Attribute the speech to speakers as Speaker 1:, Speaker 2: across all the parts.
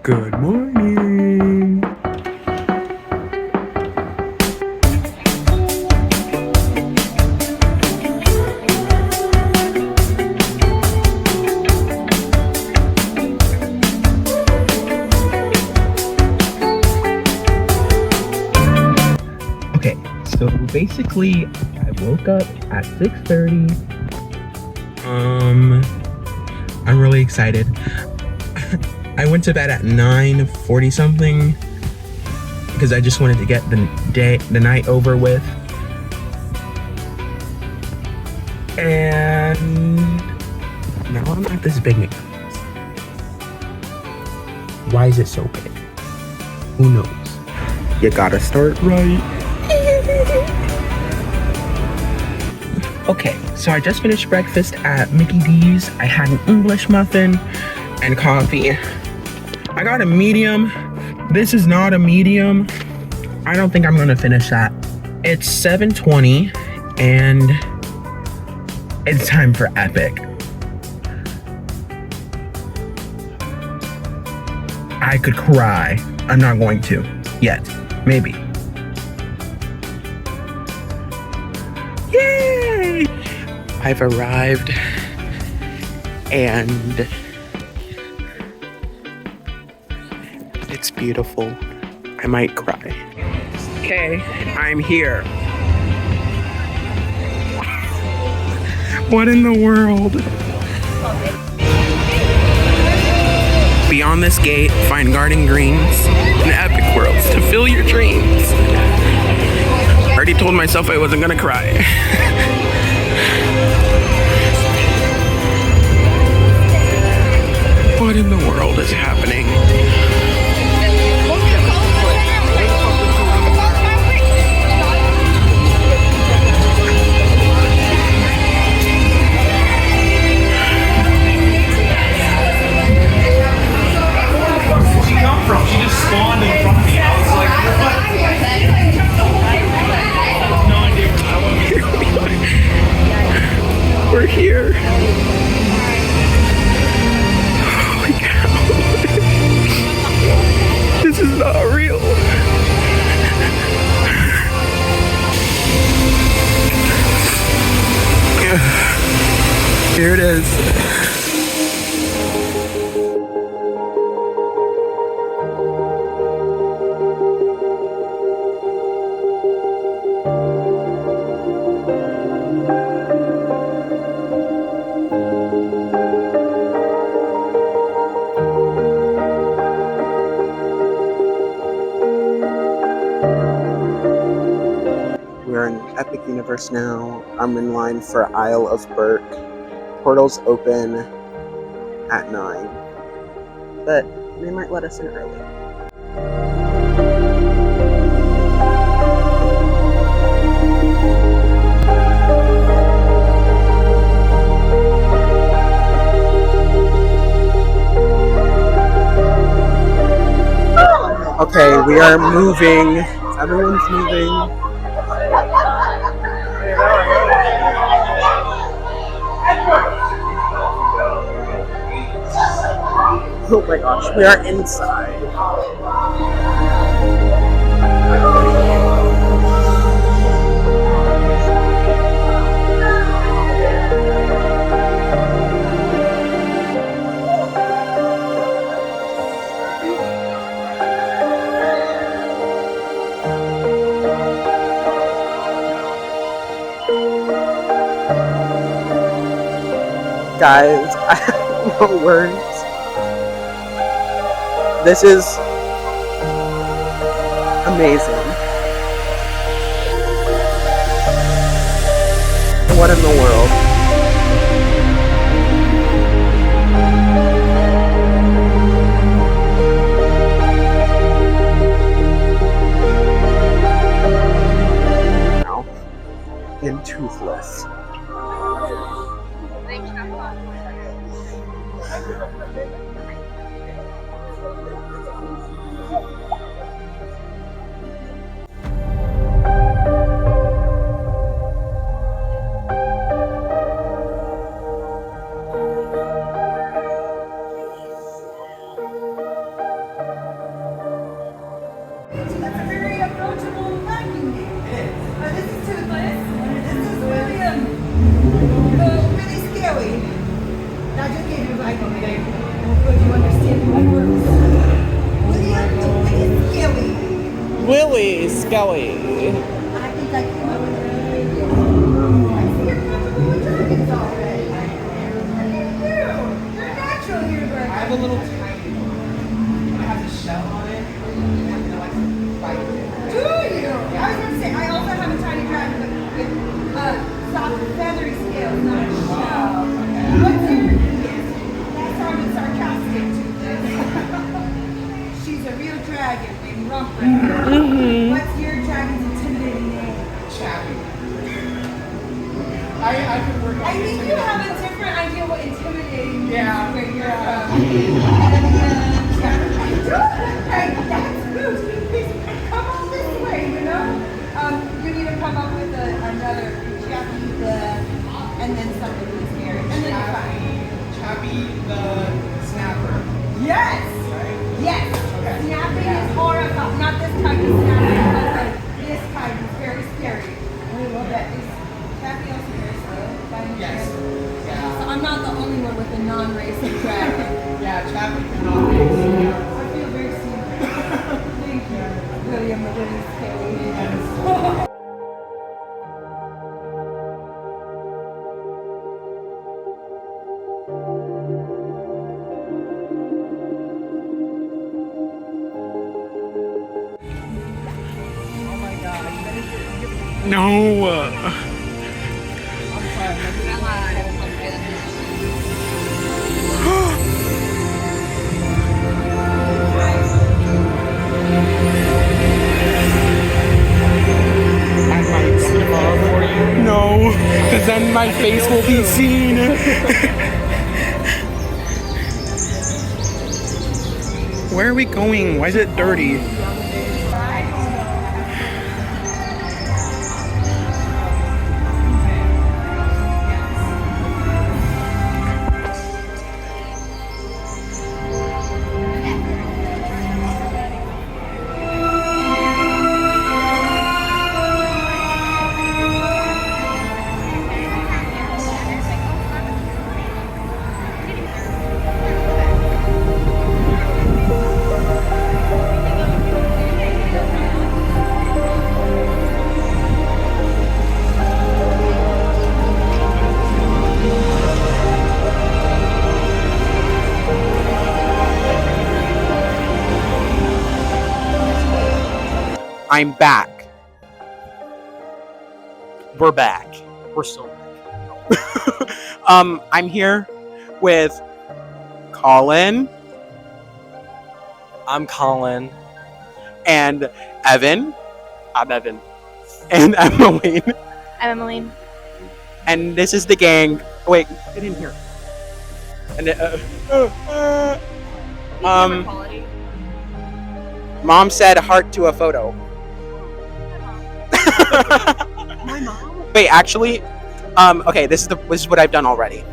Speaker 1: Good morning. Okay, so basically I woke up at 6:30. I'm really excited. I went to bed at 9:40 something because I just wanted to get the night over with. And now I'm at this big McDonald's. Why is it so big? Who knows? You gotta start right. Okay, so I just finished breakfast at Mickey D's. I had an English muffin and coffee. I got a medium. This is not a medium. I don't think I'm gonna finish that. It's 7:20 and it's time for Epic. I could cry. I'm not going to yet. Maybe. Yay! I've arrived and it's beautiful. I might cry. Okay, I'm here. What in the world? Beyond this gate, find Garden Greens and Epic Worlds to fill your dreams. I already told myself I wasn't gonna cry. What in the world is happening?
Speaker 2: She just spawned in front of me. I was like, what? No idea where that was.
Speaker 1: We're here. Holy cow. This is not real. Here it is. We're in Epic Universe now. I'm in line for Isle of Berk. Portals open at 9. But they might let us in early. Okay, we are moving. Everyone's moving. Oh my gosh, we are inside. Guys, I have no words. This is amazing. What in the world? Now, in Toothless.
Speaker 3: I don't think. But you understand my words.
Speaker 4: Willie Skelly.
Speaker 3: I think I came up with a good idea. I see you're comfortable with dragons already. Look at you. You're a natural universe.
Speaker 1: I have a little tiny one. It has a shell on it. And it likes to bite it.
Speaker 3: Do you? I was going to say, I also have a tiny dragon with soft feathery scales, not a shell. What's your... That sounded sarcastic to this. She's a real dragon named Rumpler. What's your dragon's intimidating name?
Speaker 1: Chappy. I could work on
Speaker 3: I think you
Speaker 1: it.
Speaker 3: have a different idea what intimidating means
Speaker 1: Yeah.
Speaker 3: where you're Hey, that's good. Please come on this way, you know? You need to come up with another Chappy and then something who's scary. And then you're fine.
Speaker 1: Chappy the snapper.
Speaker 3: Yes!
Speaker 1: Right?
Speaker 3: Yes!
Speaker 1: Okay.
Speaker 3: Snapping is horrifying. Not this kind of snapping, but this kind is very scary. I love that. Is Chappy also very slow?
Speaker 1: Yes.
Speaker 3: So
Speaker 1: Yeah.
Speaker 3: I'm not the only one with a non-racing dragon.
Speaker 1: Yeah, Chappy cannot race.
Speaker 3: I feel very seen. Thank you, William the Willie Skelly.
Speaker 1: No. No, because then my face will be seen. Where are we going? Why is it dirty? I'm back.
Speaker 4: We're back. We're still back.
Speaker 1: I'm here with Colin
Speaker 4: I'm Colin.
Speaker 1: and Evan
Speaker 4: I'm Evan.
Speaker 1: and Emily.
Speaker 5: I'm Emmeline.
Speaker 1: And this is the gang. Wait, get in here. And
Speaker 5: Quality.
Speaker 1: Mom said heart to a photo.
Speaker 5: My mom?
Speaker 1: Wait, actually, okay, this is what I've done already.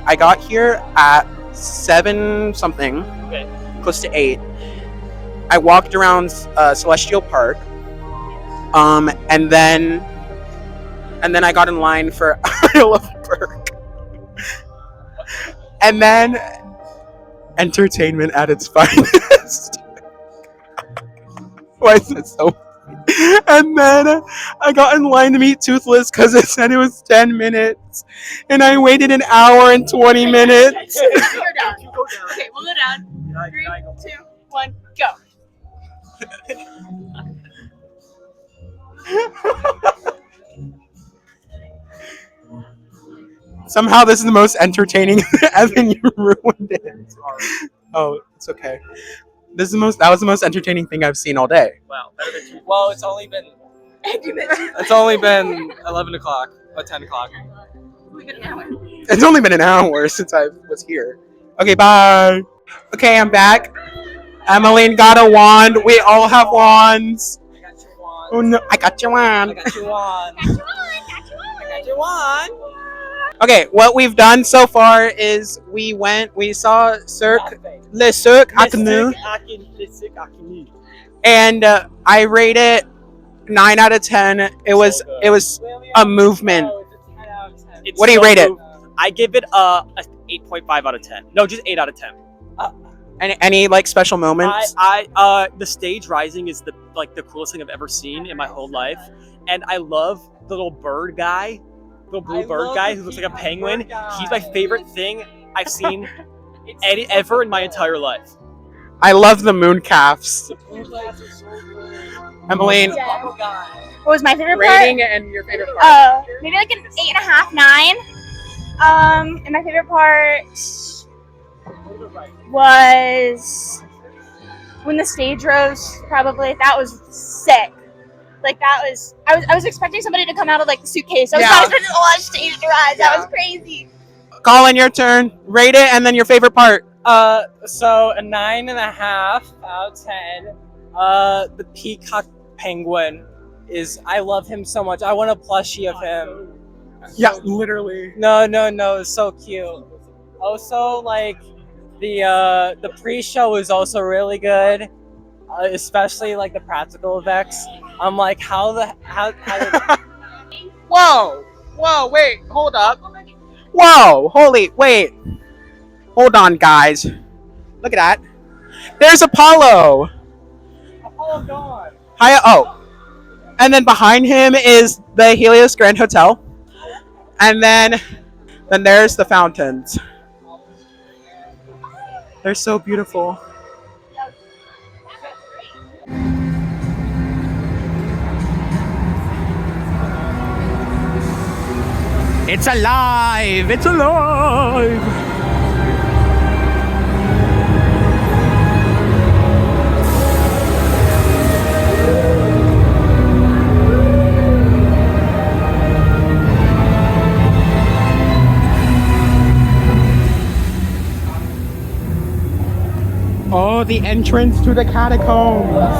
Speaker 1: I got here at 7 something,
Speaker 4: Okay.
Speaker 1: close to 8. I walked around Celestial Park, and then I got in line for Isle of Berg, and then entertainment at its finest. Why is that so? And then I got in line to meet Toothless because it said it was 10 minutes, and I waited an hour and 20 minutes.
Speaker 5: You're down. Okay, we'll go down. 3, 2, 1, go.
Speaker 1: Somehow this is the most entertaining. Evan, you ruined it. Oh, it's okay. That was the most entertaining thing I've seen all day.
Speaker 4: Wow. Well, it's only been 11 o'clock or 10 o'clock.
Speaker 1: It's only been an hour since I was here. Okay, bye. Okay, I'm back. Emmeline got a wand. We all have wands.
Speaker 4: I got your wand.
Speaker 1: Oh no, I got your
Speaker 4: I
Speaker 1: wand.
Speaker 4: got your wand. I got your wand.
Speaker 1: Okay, what we've done so far is we saw Cirque, Le Cirque Acnu, and I rate it 9 out of 10. It was a movement. What do you rate it?
Speaker 4: I give it a 8.5 out of 10. No, just 8 out of 10.
Speaker 6: Any like special moments?
Speaker 4: The stage rising is the coolest thing I've ever seen in my whole life, and I love the little bird guy, little blue bird guy who looks like a penguin. He's my favorite thing I've seen ever in my entire life.
Speaker 6: I love the moon calves. Emmeline,
Speaker 5: What was my favorite
Speaker 6: rating
Speaker 5: part?
Speaker 6: and your favorite part.
Speaker 5: Maybe like an 8.5, 9. And my favorite part was when the stage rose. Probably that was sick. Like that was, I was expecting somebody to come out of like the suitcase. I was not expecting to watch stage rise. That was crazy.
Speaker 6: Colin, your turn. Rate it and then your favorite part.
Speaker 7: So a 9.5 out of 10. The peacock penguin I love him so much. I want a plushie of him.
Speaker 6: Yeah, literally.
Speaker 7: No, it's so cute. Also, like the pre-show was also really good, especially like the practical effects. I'm like, how did
Speaker 6: Whoa, wait, hold up. Whoa, wait. Hold on, guys. Look at that. There's Apollo.
Speaker 7: Apollo gone.
Speaker 6: And then behind him is the Helios Grand Hotel. And then there's the fountains. They're so beautiful. It's alive! It's alive! Oh, the entrance to the catacombs.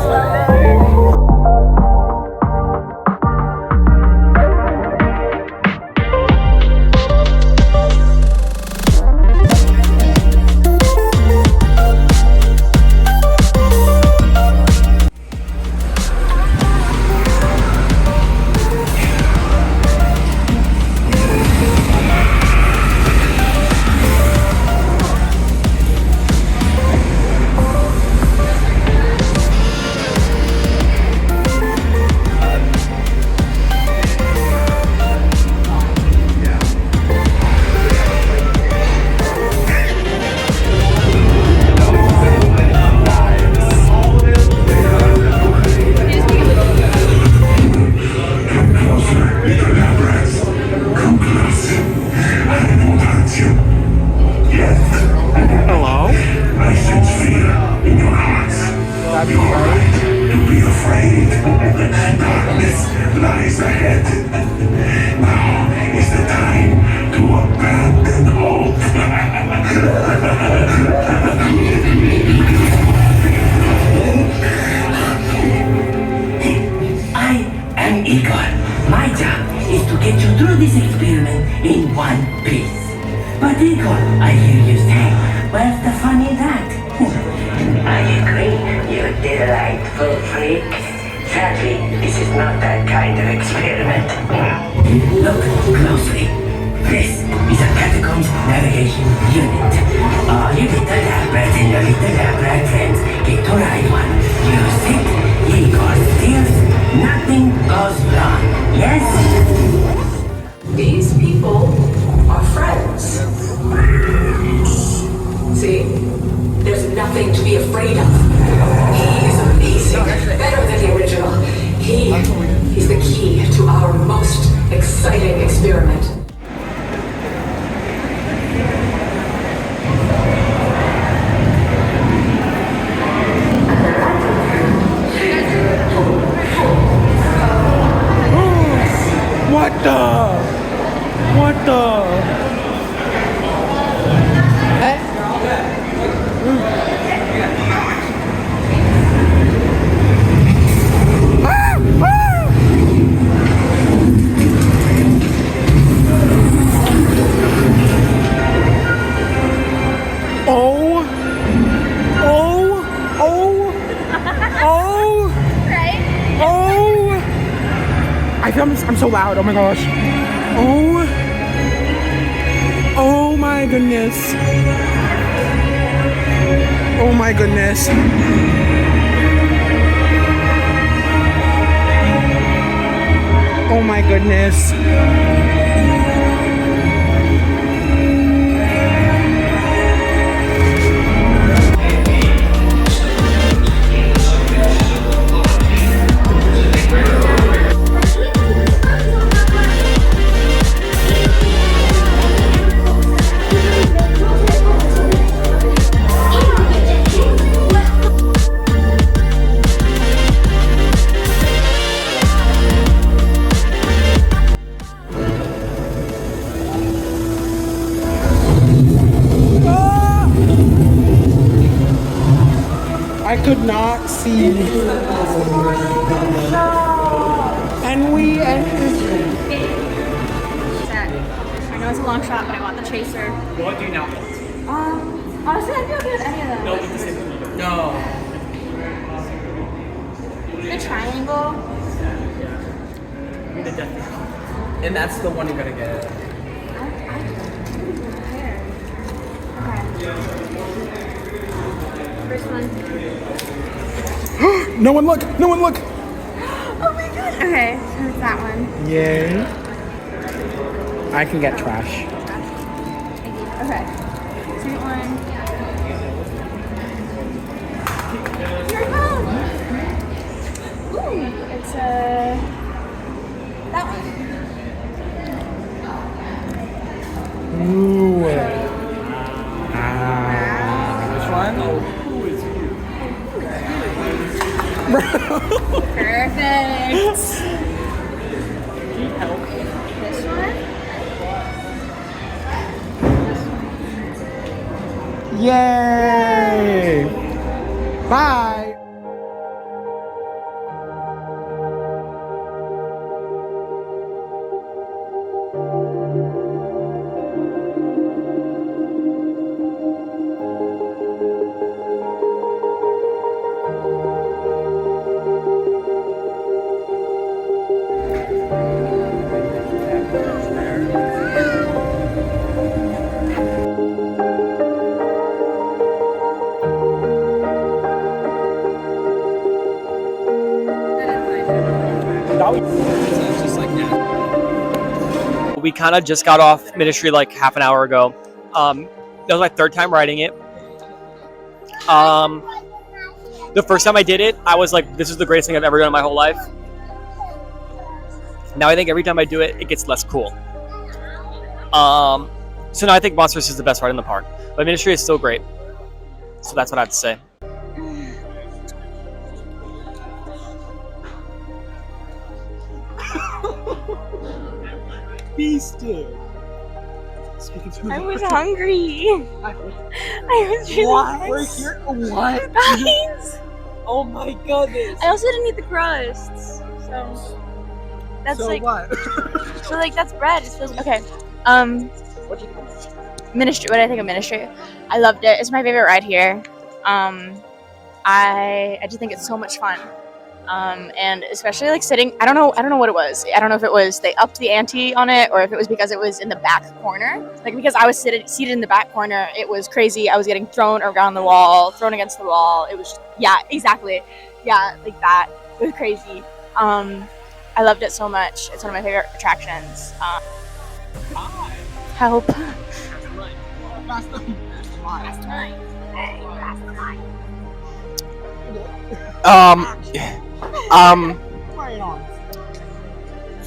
Speaker 8: But Igor, I hear you say, where's the fun in that? I agree, you delightful freak. Sadly, this is not that kind of experiment. Look closely. This is a catacombs navigation unit. All you little lab rats and your little lab rat friends get to ride one. You sit, Igor steals, nothing goes wrong. Yes?
Speaker 9: These people are friends. See? There's nothing to be afraid of. He is amazing, better than the original. He's the key to our most exciting experiment.
Speaker 6: What the?
Speaker 1: I'm so loud. Oh my gosh.
Speaker 6: Oh.
Speaker 1: Oh my goodness. Oh my goodness. Oh my goodness. I could not see. And we entered.
Speaker 5: I know it's a long shot, but I want the chaser.
Speaker 4: What do you now want?
Speaker 5: Honestly, I'd be okay with any of them.
Speaker 4: No, it's the same. No.
Speaker 5: The triangle.
Speaker 4: The death. And that's the one you're gonna get.
Speaker 5: Okay. First one.
Speaker 1: No one look! No one look!
Speaker 5: Oh my god. Okay, so it's that one.
Speaker 1: Yay. I can get trash.
Speaker 5: Okay. Second one. Here it comes. Ooh, it's that one.
Speaker 1: Ooh.
Speaker 4: Which one?
Speaker 5: Perfect. This one.
Speaker 1: Yay! Bye!
Speaker 4: We kind of just got off Ministry like half an hour ago. That was my third time writing it. The first time I did it, I was like, this is the greatest thing I've ever done in my whole life. Now I think every time I do it, it gets less cool. So now I think Monsters is the best ride in the park. But Ministry is still great. So that's what I have to say.
Speaker 6: Be still.
Speaker 5: I was hungry. I was really hungry.
Speaker 6: We're here for what?
Speaker 5: Guys.
Speaker 7: Oh my goodness.
Speaker 5: I also didn't eat the crusts. So that's
Speaker 6: So
Speaker 5: like
Speaker 6: what?
Speaker 5: so like that's bread. It's supposed okay.
Speaker 6: What do you think?
Speaker 5: Ministry. What do I think of Ministry? I loved it. It's my favorite ride here. I just think it's so much fun. And especially like sitting, I don't know what it was. I don't know if it was they upped the ante on it or if it was because it was in the back corner. Like because I was seated in the back corner, it was crazy. I was getting thrown around the wall, thrown against the wall. It was, yeah, exactly. Yeah, like that. It was crazy. I loved it so much. It's one of my favorite attractions. Help.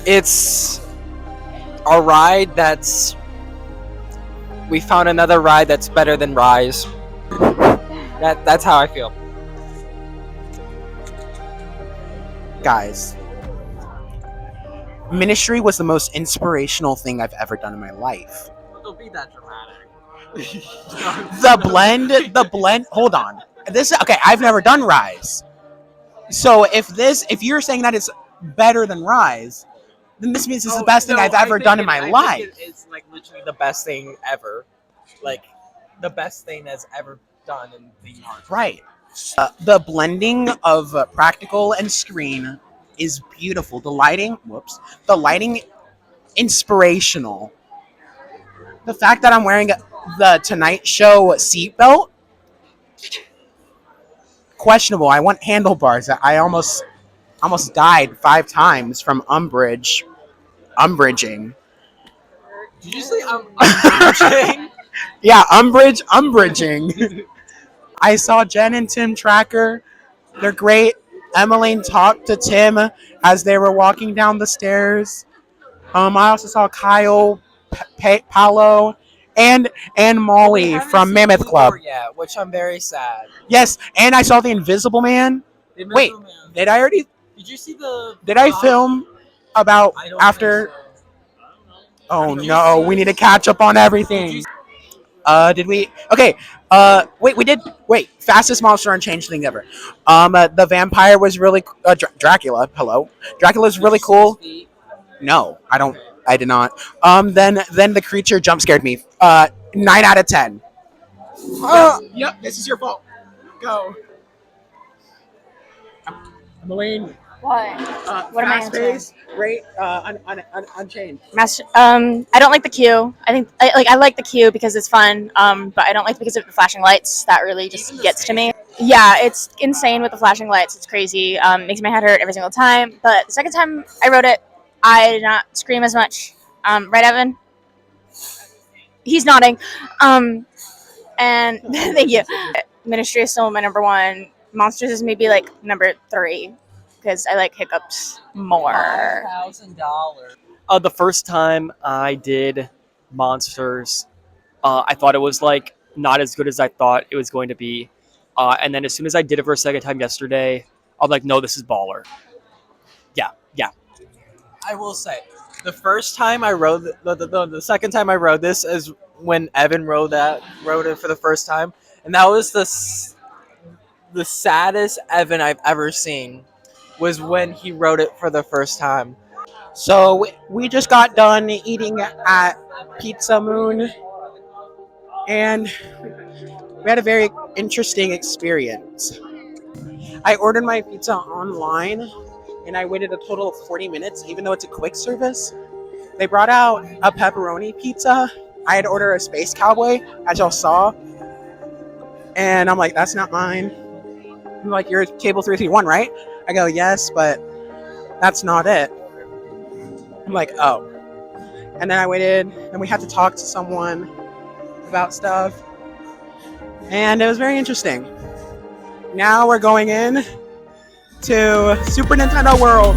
Speaker 6: It's a ride that's. We found another ride that's better than Rise. That's how I feel. Guys, Ministry was the most inspirational thing I've ever done in my life.
Speaker 7: Don't be that dramatic.
Speaker 6: The blend. Hold on. Okay. I've never done Rise, so if you're saying that it's better than Rise, then this means it's the best thing I've ever done in my life.
Speaker 7: It's like literally the best thing ever. Like the best thing that's ever done in theme parks.
Speaker 6: Right. The blending of practical and screen is beautiful. The lighting, inspirational. The fact that I'm wearing the Tonight Show seatbelt, questionable. I want handlebars. I almost died 5 times from umbraging.
Speaker 7: Did you say I'm
Speaker 6: Yeah, umbraging. I saw Jen and Tim Tracker. They're great. Emmeline talked to Tim as they were walking down the stairs. I also saw Kyle, Paolo, and Molly from Mammoth Club.
Speaker 7: Yeah, which I'm very sad.
Speaker 6: Yes, and I saw the Invisible Man. Wait, did I already?
Speaker 7: Did you see the?
Speaker 6: Did I film about
Speaker 7: I don't
Speaker 6: after?
Speaker 7: think so.
Speaker 6: Oh no, we need to catch up on everything. Did we? Okay. Wait, we did. Wait, fastest monster unchanged thing ever. The vampire was really Dracula. Hello, Dracula's really cool. No, I don't. I did not. Then the creature jump scared me. 9 out of 10. Yep, this is your fault. Go. Emmeline.
Speaker 5: What? What am I answering?
Speaker 6: Rate unchanged.
Speaker 5: I don't like the queue. I like the queue because it's fun. But I don't like because of the flashing lights. That really just gets to me. Yeah, it's insane with the flashing lights. It's crazy. Makes my head hurt every single time. But the second time I rode it, I did not scream as much. Right, Evan? He's nodding. And thank you. Ministry is still my number 1. Monsters is maybe like number 3 because I like hiccups more.
Speaker 7: $5,000.
Speaker 4: The first time I did Monsters, I thought it was like not as good as I thought it was going to be. And then as soon as I did it for a second time yesterday, I'm like, no, this is baller. Yeah.
Speaker 7: I will say, the first time I rode the second time I rode this is when Evan rode it for the first time, and that was the saddest Evan I've ever seen. Was when he rode it for the first time.
Speaker 6: So we just got done eating at Pizza Moon, and we had a very interesting experience. I ordered my pizza online, and I waited a total of 40 minutes, even though it's a quick service. They brought out a pepperoni pizza. I had ordered a Space Cowboy, as y'all saw, and I'm like, that's not mine. I'm like, you're table 331, right? I go, yes, but that's not it. I'm like, oh. And then I waited, and we had to talk to someone about stuff. And it was very interesting. Now we're going in to Super Nintendo World.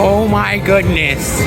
Speaker 6: Oh my goodness.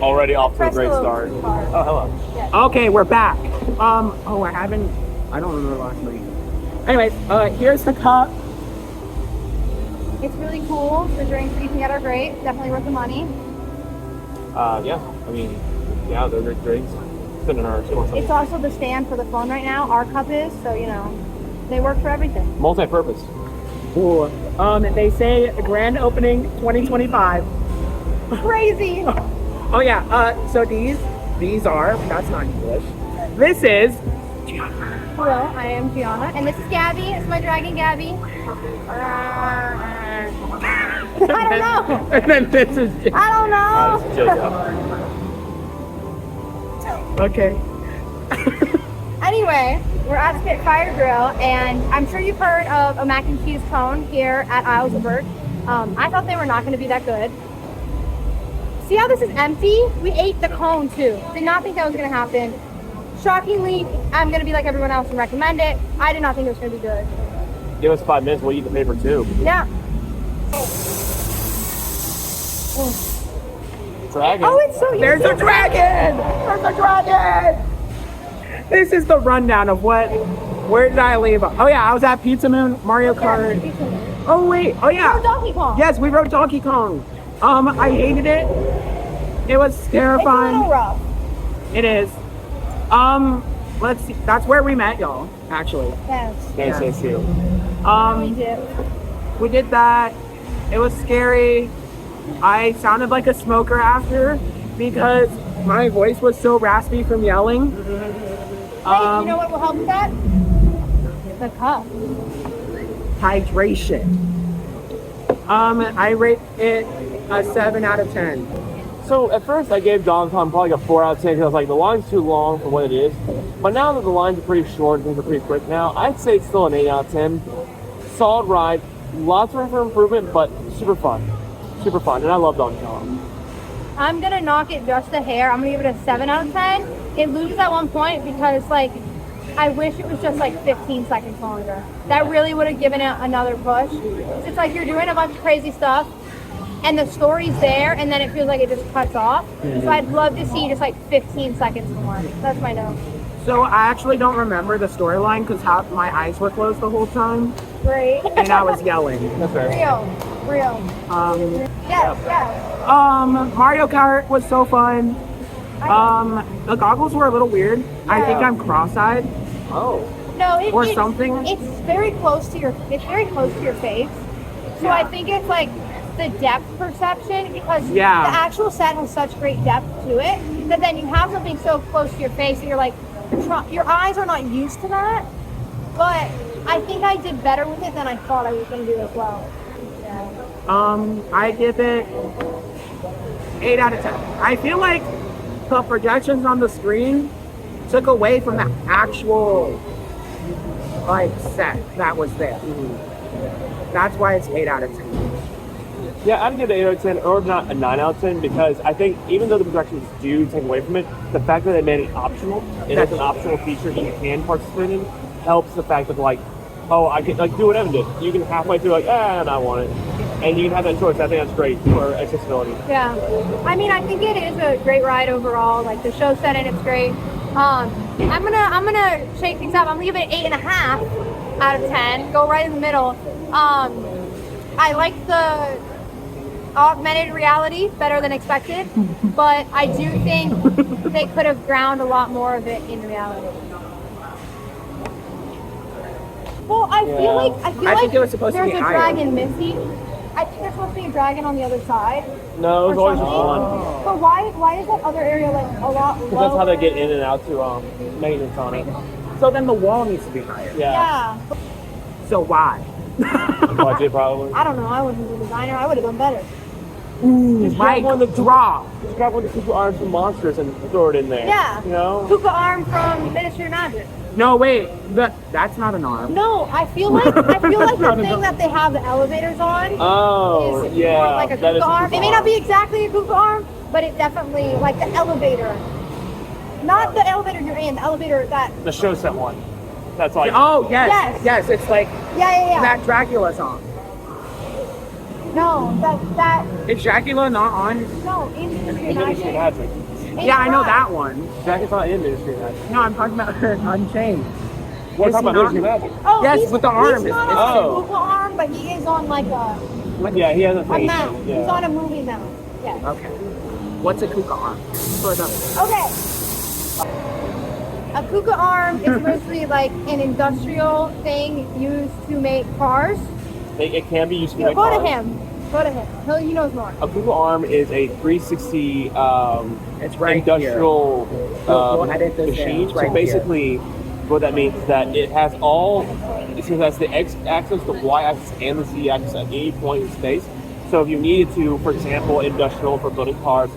Speaker 2: Already off to a great start. Oh, hello.
Speaker 6: Okay, we're back. I don't remember last night. Anyways, here's the cup.
Speaker 10: It's really cool. The drinks that you can get are great. Definitely worth the money.
Speaker 2: Yeah. I mean, yeah, they're great drinks. Fit in our store.
Speaker 10: It's also the stand for the phone right now. Our cup is, so you know, they work for everything.
Speaker 2: Multi-purpose.
Speaker 6: Ooh. They say grand opening 2025.
Speaker 10: Crazy.
Speaker 6: Oh yeah. So these are. That's not English. This is.
Speaker 10: Hello, I am Gianna, and this is Gabby. It's my dragon, Gabby. I don't know.
Speaker 6: And then this is.
Speaker 10: I don't know.
Speaker 6: Okay.
Speaker 10: Anyway, we're at Spitfire Grill, and I'm sure you've heard of a mac and cheese cone here at Isles of Berg. I thought they were not going to be that good. See how this is empty? We ate the cone too. Did not think that was going to happen. Shockingly, I'm going to be like everyone else and recommend it. I did not think it was going to be good.
Speaker 2: Give us 5 minutes, we'll eat the paper too.
Speaker 10: Yeah.
Speaker 2: Dragon.
Speaker 10: Oh, it's so
Speaker 6: There's a dragon! There's a dragon! This is the rundown of where did I leave? Oh yeah, I was at Pizza Moon, Mario Kart. Oh wait, oh yeah.
Speaker 10: Oh, Donkey Kong.
Speaker 6: Yes, we rode Donkey Kong. I hated it. It was terrifying.
Speaker 10: It's a little rough.
Speaker 6: It is. Let's see. That's where we met y'all, actually.
Speaker 10: Yes.
Speaker 2: Can't say too.
Speaker 10: We did.
Speaker 6: We did that. It was scary. I sounded like a smoker after because my voice was so raspy from yelling.
Speaker 10: Hey, you know what will help with that? The cup.
Speaker 6: Hydration. I rate it a 7 out of 10.
Speaker 2: So at first I gave Donkey Kong probably like a 4 out of 10 because I was like, the line's too long for what it is. But now that the lines are pretty short and things are pretty quick now, I'd say it's still an 8 out of 10. Solid ride, lots of room for improvement, but super fun. Super fun, and I love Donkey Kong.
Speaker 10: I'm gonna knock it just a hair. I'm gonna give it a 7 out of 10. It loses at one point because like I wish it was just like 15 seconds longer. That really would have given it another push. It's like you're doing a bunch of crazy stuff and the story's there and then it feels like it just cuts off. So I'd love to see just like 15 seconds more. That's my note.
Speaker 6: So I actually don't remember the storyline because my eyes were closed the whole time
Speaker 10: Great.
Speaker 6: and I was yelling.
Speaker 2: That's fair.
Speaker 10: Real. Yes.
Speaker 6: Mario Kart was so fun. The goggles were a little weird. I think I'm cross-eyed.
Speaker 2: Oh.
Speaker 10: No,
Speaker 6: Or something.
Speaker 10: It's very close to your face. So I think it's like the depth perception because the actual set has such great depth to it that then you have something so close to your face that you're like your eyes are not used to that. But I think I did better with it than I thought I was going to do as well.
Speaker 6: I give it 8 out of 10. I feel like the projections on the screen took away from the actual set that was there. That's why it's 8 out of 10.
Speaker 2: Yeah, I'd give it an 8 out of 10, or not a 9 out of 10, because I think even though the projections do take away from it, the fact that they made it optional, and it's an optional feature that you can participate in, helps the fact that like, oh, I can like do what Evan did. You can halfway through like, I want it. And you can have that choice. I think that's great for accessibility.
Speaker 10: Yeah. I mean, I think it is a great ride overall. Like the show set in, it's great. I'm gonna shake things up. I'm gonna give it an 8.5 out of 10. Go right in the middle. I like the augmented reality better than expected, but I do think they could have ground a lot more of it in reality. Well, I feel like
Speaker 6: think it was supposed to
Speaker 10: there's
Speaker 6: be
Speaker 10: a
Speaker 6: higher.
Speaker 10: dragon missing. I think there's supposed to be a dragon on the other side.
Speaker 2: No, it was
Speaker 10: or
Speaker 2: always
Speaker 10: something.
Speaker 2: on.
Speaker 10: But why is that other area like a lot lower?
Speaker 2: Because that's how they get in and out to maintenance on it.
Speaker 6: So then the wall needs to be higher.
Speaker 10: Yeah.
Speaker 6: So why?
Speaker 2: Budget probably.
Speaker 10: I don't know. I wasn't the designer. I would have done better.
Speaker 6: Just
Speaker 2: grab one of the
Speaker 6: drop.
Speaker 2: Just grab one of the Kuka arms from monsters and throw it in there.
Speaker 10: Yeah.
Speaker 2: You know?
Speaker 10: Kuka arm from Ministry of Magic.
Speaker 6: No, wait. That's not an arm.
Speaker 10: No, I feel like the thing that they have the elevators on
Speaker 2: Oh,
Speaker 10: is
Speaker 2: yeah.
Speaker 10: more like a
Speaker 2: that is
Speaker 10: Kuka arm.
Speaker 2: Kuka
Speaker 10: It may not be exactly a Kuka arm, but it's definitely like the elevator. Not the elevator you're in, the elevator that.
Speaker 2: The show set one. That's like.
Speaker 6: Oh, yes.
Speaker 10: Yes.
Speaker 6: Yes, it's like
Speaker 10: Yeah.
Speaker 6: that Dracula's on.
Speaker 10: No, that.
Speaker 6: Is Dracula not on?
Speaker 10: No, in Ministry of
Speaker 2: Ministry of
Speaker 10: Magic.
Speaker 2: Magic.
Speaker 6: Yeah, I know that one.
Speaker 2: Jack is not in Ministry of Magic.
Speaker 6: No, I'm talking about Unchained.
Speaker 2: We're
Speaker 6: Is
Speaker 2: talking
Speaker 6: he
Speaker 2: about Ministry of
Speaker 6: not?
Speaker 2: Magic.
Speaker 10: Oh,
Speaker 6: Yes,
Speaker 10: he's,
Speaker 6: with the arm.
Speaker 10: He's not
Speaker 6: It's-
Speaker 10: on
Speaker 2: Oh.
Speaker 10: a Kuka arm, but he is on like a
Speaker 2: Yeah, he has a face.
Speaker 10: mount.
Speaker 2: Yeah.
Speaker 10: He's on a movie mount. Yes.
Speaker 6: Okay. What's a Kuka arm? For the
Speaker 10: Okay. A Kuka arm is mostly like an industrial thing used to make cars.
Speaker 2: It can be used to
Speaker 10: Go
Speaker 2: make
Speaker 10: to
Speaker 2: cars.
Speaker 10: him. He knows more.
Speaker 2: A Google Arm is a 360
Speaker 6: It's right
Speaker 2: industrial
Speaker 6: We'll edit this in.
Speaker 2: machine.
Speaker 6: It's right
Speaker 2: So basically, what that means is that it has the X axis, the Y axis, and the Z axis at any point in space. So if you needed to, for example, industrial for building cars,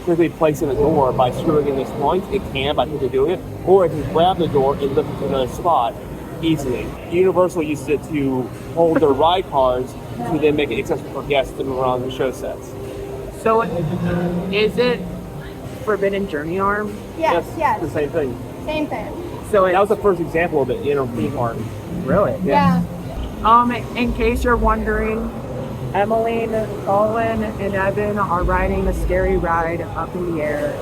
Speaker 2: quickly place in a door by screwing in these points, it can by quickly doing it. Or if you grab the door and lift it to another spot easily. Universal used it to hold their ride cars to then make it accessible for guests to move around the show sets.
Speaker 6: So, is it Forbidden Journey arm?
Speaker 10: Yes.
Speaker 2: The same thing.
Speaker 10: Same thing.
Speaker 6: So
Speaker 2: That was the first example of it in a theme park.
Speaker 6: really?
Speaker 10: Yeah.
Speaker 6: In case you're wondering, Emmeline, Colin, and Evan are riding a scary ride up in the air.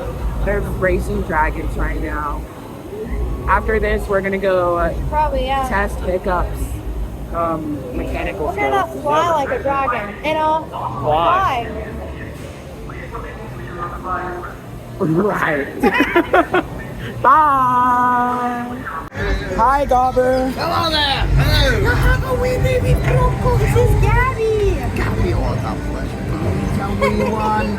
Speaker 6: They're racing dragons right now. After this, we're gonna go
Speaker 10: Probably, yeah.
Speaker 6: test Hiccup's mechanical
Speaker 10: We're gonna
Speaker 6: skills.
Speaker 10: fly like a dragon. You know?
Speaker 2: Fly.
Speaker 6: Right. Bye. Hi, Gobber.
Speaker 11: Hello there. Hello.
Speaker 3: How we baby Bronco? This is Gabby.
Speaker 11: Gabby, all that pleasure. Tell me one.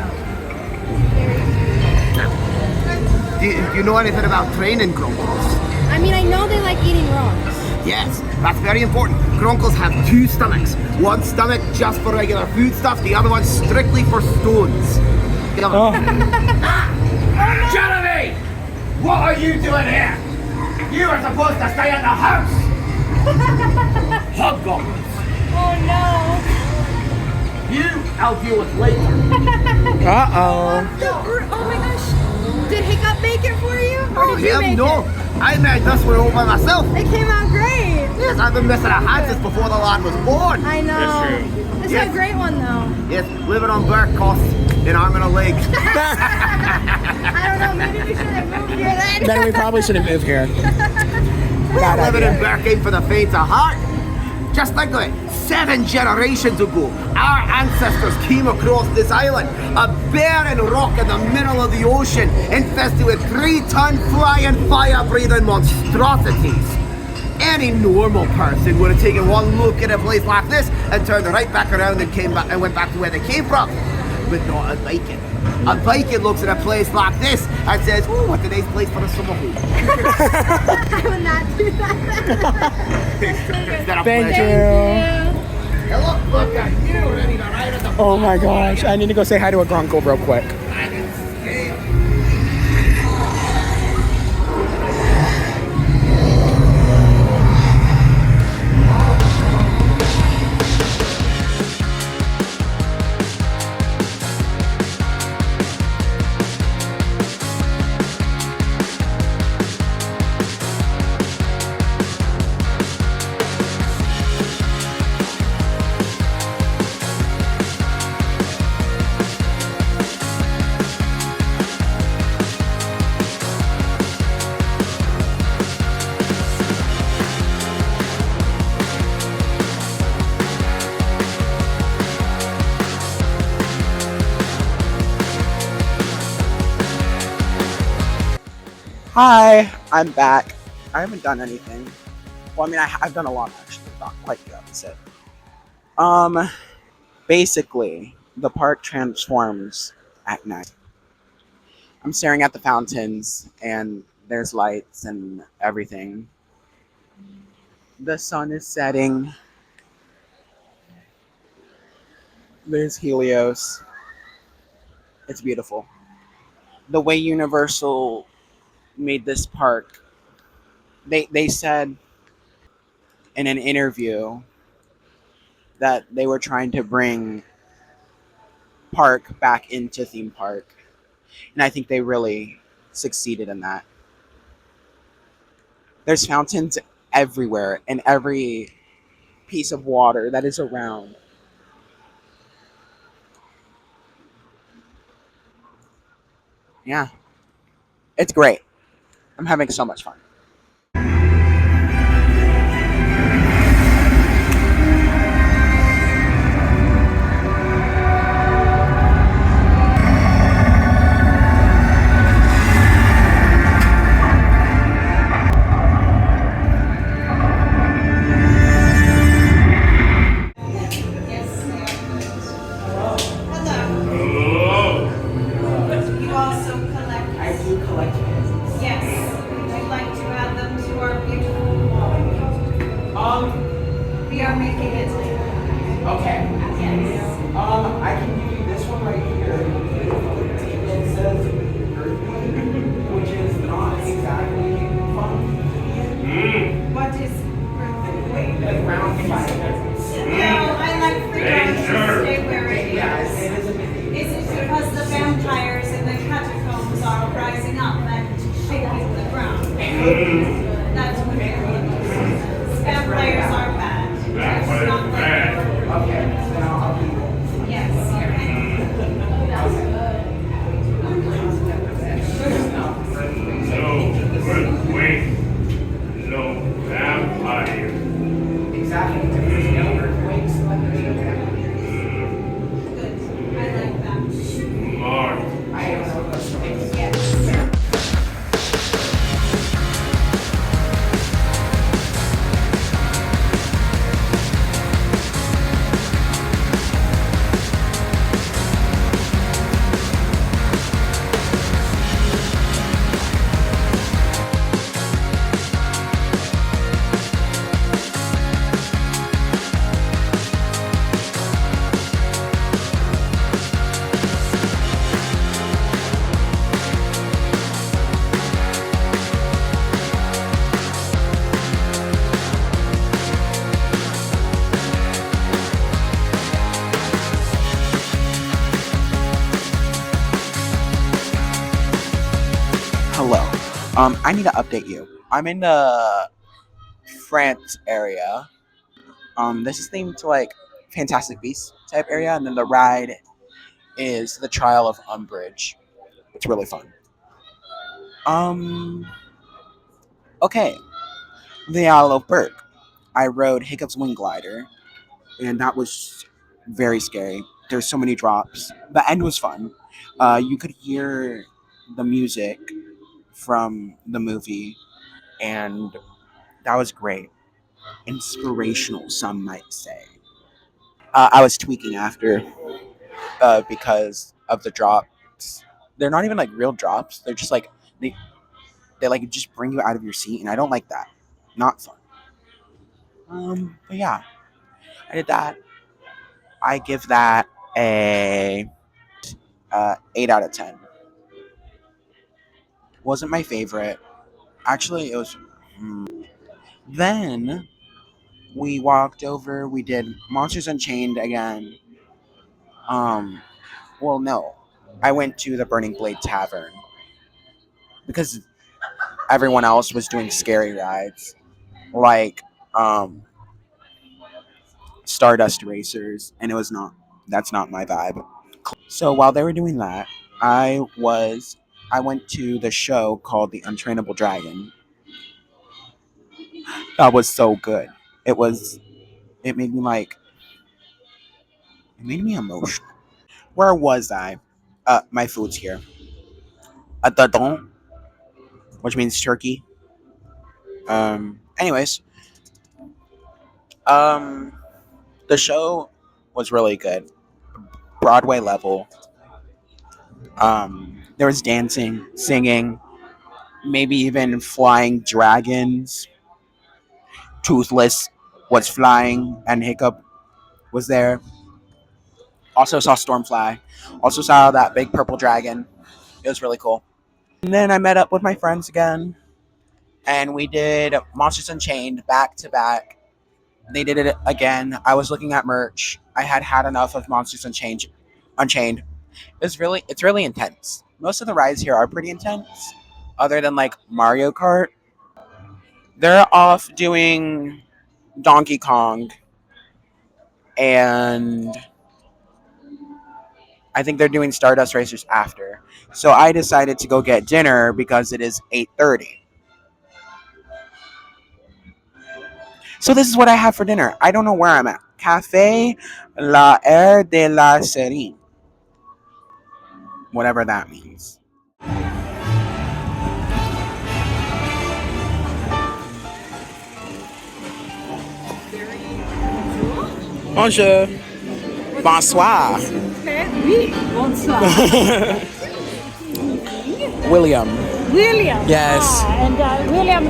Speaker 11: Do you know anything about training Gronkles?
Speaker 10: I mean, I know they like eating rocks.
Speaker 11: Yes, that's very important. Gronkles have two stomachs. One stomach just for regular food stuff, the other one strictly for stones. Jeremy! What are you doing here? You are supposed to stay in the house! Hobgoblins!
Speaker 10: Oh no.
Speaker 11: You, I'll deal with later.
Speaker 6: Uh-oh.
Speaker 10: Oh my gosh. Did Hiccup make it for you? Or
Speaker 11: Oh,
Speaker 10: did you
Speaker 11: hell
Speaker 10: make
Speaker 11: no.
Speaker 10: it?
Speaker 11: I made this one all by myself.
Speaker 10: It came out great.
Speaker 11: Yes, I've been missing a hand since before the lad was born.
Speaker 10: I know.
Speaker 2: That's true.
Speaker 10: This is
Speaker 11: Yes.
Speaker 10: a great one though.
Speaker 11: Yes, living on bird costs an arm and a leg.
Speaker 10: I don't know, maybe we should have moved here then.
Speaker 6: Then we probably shouldn't move here.
Speaker 11: Living in Birkin for the faint of heart. Just think of it. 7 generations ago, our ancestors came across this island, a barren rock in the middle of the ocean, infested with 3-ton flying, fire-breathing monstrosities. Any normal person would have taken one look at a place like this and turned right back around and came back and went back to where they came from. But not a Viking. A Viking looks at a place like this and says, "Oh, what a nice place for a summer home."
Speaker 10: I would not do that.
Speaker 6: Thank you.
Speaker 11: Look at you, ready to ride at the
Speaker 6: Oh my gosh. I need to go say hi to a Grunkle real quick. Hi, I'm back. I haven't done anything. Well, I mean, I've done a lot actually, not quite the opposite. Basically, the park transforms at night. I'm staring at the fountains, and there's lights and everything. The sun is setting. There's Helios. It's beautiful. The way Universal made this park, they said in an interview that they were trying to bring park back into theme park, and I think they really succeeded in that. There's fountains everywhere and every piece of water that is around. Yeah, it's great. I'm having so much fun.
Speaker 3: making Italy.
Speaker 6: Okay. I can give you this one right here. It says earthquake, which is not exactly fun.
Speaker 3: What is earthquake?
Speaker 6: Like round fire.
Speaker 3: No, I like freedom to stay where it is.
Speaker 6: Yes, it is a bit.
Speaker 3: Is it because the vampires in the catacombs are rising up and shaking the ground? That's what it is. Vampires are bad. Vampires are bad.
Speaker 6: Okay, then I'll do that.
Speaker 3: Yes.
Speaker 12: No earthquake, no vampire.
Speaker 6: Exactly. There's no earthquakes.
Speaker 3: Good. I like that.
Speaker 12: Mark.
Speaker 6: I don't know those things.
Speaker 3: Yes.
Speaker 6: Hello. I need to update you. I'm in the France area. This is themed to like Fantastic Beasts type area, and then the ride is the Trial of Umbridge. It's really fun. Okay. The Isle of Berk. I rode Hiccup's Wing Glider, and that was very scary. There's so many drops. The end was fun. You could hear the music from the movie, and that was great. Inspirational, some might say. I was tweaking after because of the drops. They're not even like real drops. They're just like they like just bring you out of your seat, and I don't like that. Not fun. But yeah, I did that. I give that a 8 out of 10. Wasn't my favorite. Actually, it was. Then we walked over. We did Monsters Unchained again. Well, no, I went to the Burning Blade Tavern because everyone else was doing scary rides, like Stardust Racers, and it was not. That's not my vibe. So while they were doing that, I went to the show called The Untrainable Dragon. That was so good. It made me emotional. Where was I? My food's here. At the Don, which means turkey. Anyways, the show was really good. Broadway level. There was dancing, singing, maybe even flying dragons. Toothless was flying, and Hiccup was there. Also saw Stormfly. Also saw that big purple dragon. It was really cool. And then I met up with my friends again, and we did Monsters Unchained back to back. They did it again. I was looking at merch. I had enough of Monsters Unchained. It's really intense. Most of the rides here are pretty intense, other than like Mario Kart. They're off doing Donkey Kong, and I think they're doing Stardust Racers after. So I decided to go get dinner because it is 8:30. So this is what I have for dinner. I don't know where I'm at. Café La Air de la Serine. Whatever that means. Bonjour. Bonsoir.
Speaker 13: Oui, bonsoir.
Speaker 6: William.
Speaker 13: William.
Speaker 6: Yes.
Speaker 13: And William,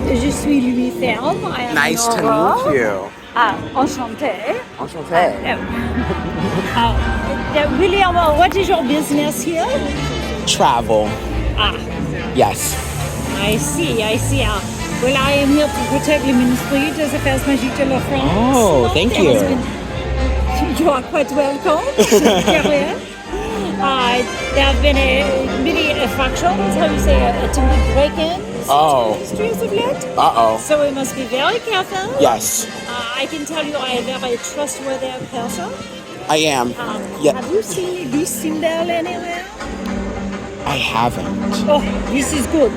Speaker 13: je suis Louis Ferme.
Speaker 6: Nice to meet you.
Speaker 13: Enchanté.
Speaker 11: Enchanté.
Speaker 13: William, what is your business here?
Speaker 6: Travel. Yes.
Speaker 13: I see. Well, I am here to protect le ministry des Affaires Magiques de la France.
Speaker 6: Oh, thank you.
Speaker 13: You are quite welcome. There have been many fractions, how you say, attempted break-ins
Speaker 6: Oh.
Speaker 13: to the streets of late.
Speaker 6: Uh-oh.
Speaker 13: So we must be very careful.
Speaker 6: Yes,
Speaker 13: I can tell you I am a very trustworthy person.
Speaker 6: I am. Yeah,
Speaker 13: Have you seen this symbol anywhere?
Speaker 6: I haven't.
Speaker 13: Oh, this is good.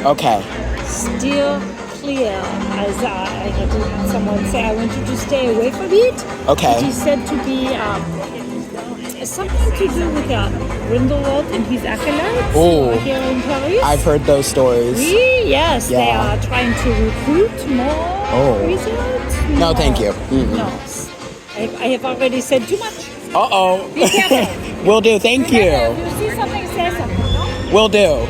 Speaker 6: Okay.
Speaker 13: Steer clear, as I had someone say. I want you to stay away from it.
Speaker 6: Okay.
Speaker 13: It is said to be something to do with Grindelwald and his acolytes
Speaker 6: Oh.
Speaker 13: here in Paris.
Speaker 6: I've heard those stories.
Speaker 13: Yes, they
Speaker 6: Yeah.
Speaker 13: are trying to recruit more wizards.
Speaker 6: No, thank you.
Speaker 13: No, I have already said too much.
Speaker 6: Uh-oh.
Speaker 13: Be careful.
Speaker 6: Will do, thank you.
Speaker 13: If you see something, say something. No?
Speaker 6: Will do.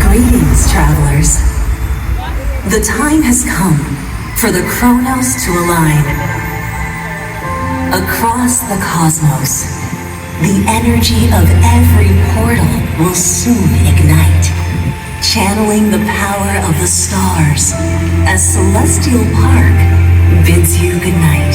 Speaker 14: Greetings, travelers. The time has come for the Chronos to align. Across the cosmos, the energy of every portal will soon ignite, channeling the power of the stars as Celestial Park bids you goodnight.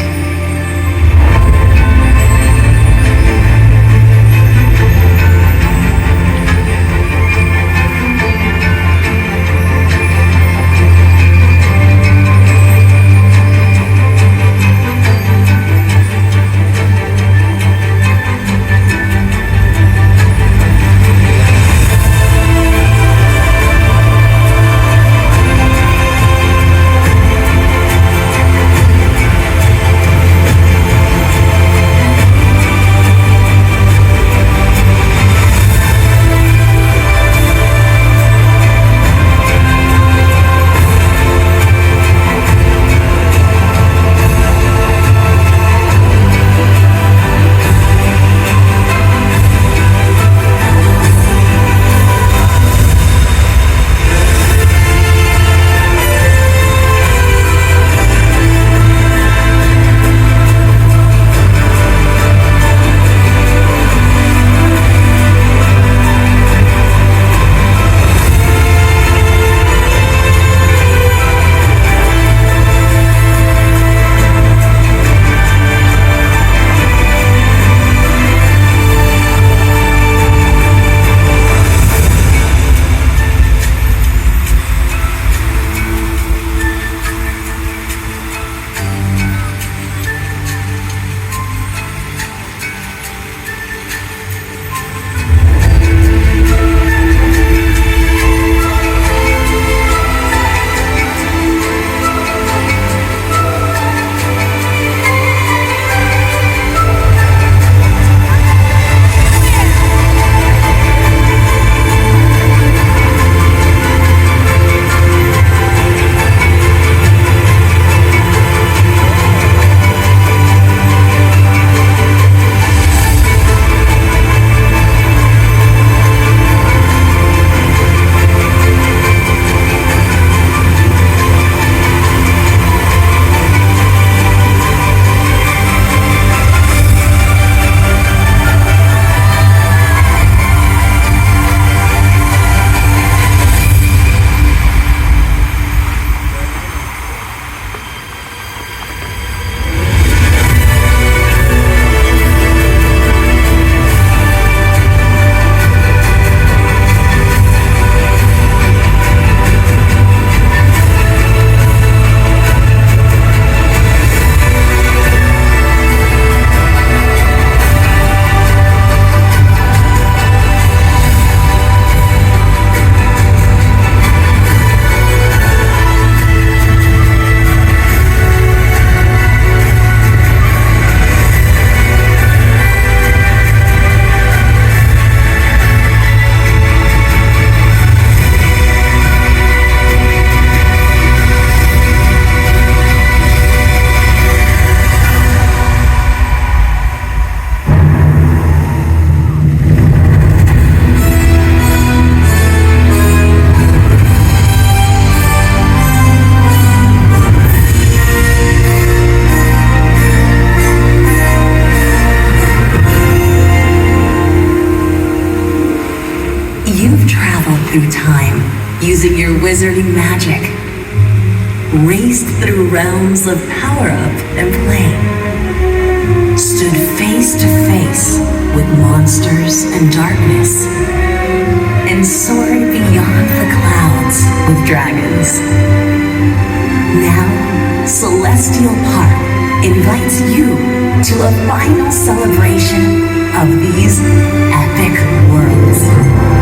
Speaker 14: wizarding magic, raced through realms of power-up and play, stood face to face with monsters and darkness, and soared beyond the clouds with dragons. Now, Celestial Park invites you to a final celebration of these epic worlds.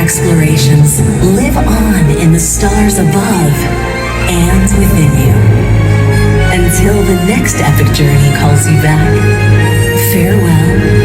Speaker 14: explorations live on in the stars above and within you. Until the next epic journey calls you back, farewell